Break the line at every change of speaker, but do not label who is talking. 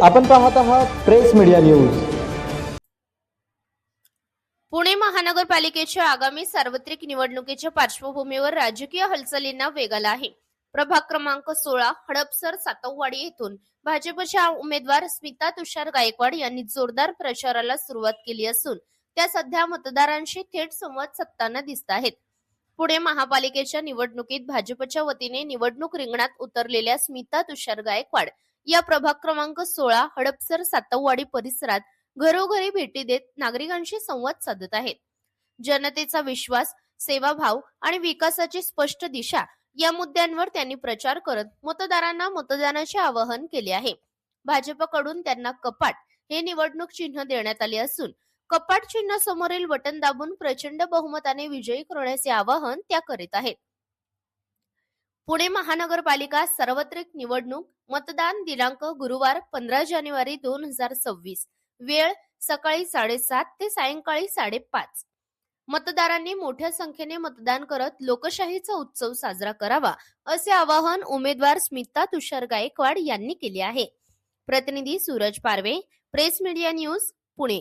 आपण पाहत आहात प्रेस मीडिया न्यूज।
पुणे महानगरपालिकेच्या आगामी सार्वत्रिक निवडणुकीच्या पार्श्वभूमीवर राजकीय हालचालींना वेग आला आहे। प्रभाग क्रमांक 16 हडपसर सातववाडी येथून भाजपच्या उमेदवार स्मिता तुषार गायकवाड यांनी जोरदार प्रचाराला सुरुवात केली असून त्या सध्या मतदारांशी थेट संवाद साधताना दिसत आहेत। पुणे महापालिकेच्या निवडणुकीत भाजपच्या वतीने निवडणूक रिंगणात उतरलेल्या स्मिता तुषार गायकवाड या प्रभाग क्रमांक 16 हडपसर सातववाडी परिसरात घरोघरी भेटी देत नागरिकांशी संवाद साधत आहेत। जनतेचा विश्वास, सेवाभाव आणि विकासाची स्पष्ट दिशा या मुद्द्यांवर त्यांनी प्रचार करत मतदारांना मतदानाचे आवाहन केले आहे। भाजपकडून त्यांना कपाट हे निवडणूक चिन्ह देण्यात आले असून कपाट चिन्ह समोरील बटन दाबून प्रचंड बहुमताने विजयी करण्याचे आवाहन त्या करीत आहेत। पुणे महानगरपालिका सार्वत्रिक निवडणूक मतदान दिनांक गुरुवार 15 जानेवारी 2026 वेळ सकाळी 7:30 ते सायंकाळी 5:30। मतदारांनी मोठ्या संख्येने मतदान करत लोकशाहीचा उत्सव साजरा करावा असे आवाहन उमेदवार स्मिता तुषार गायकवाड यांनी केले आहे। प्रतिनिधी सूरज पारवे, प्रेस मीडिया न्यूज, पुणे।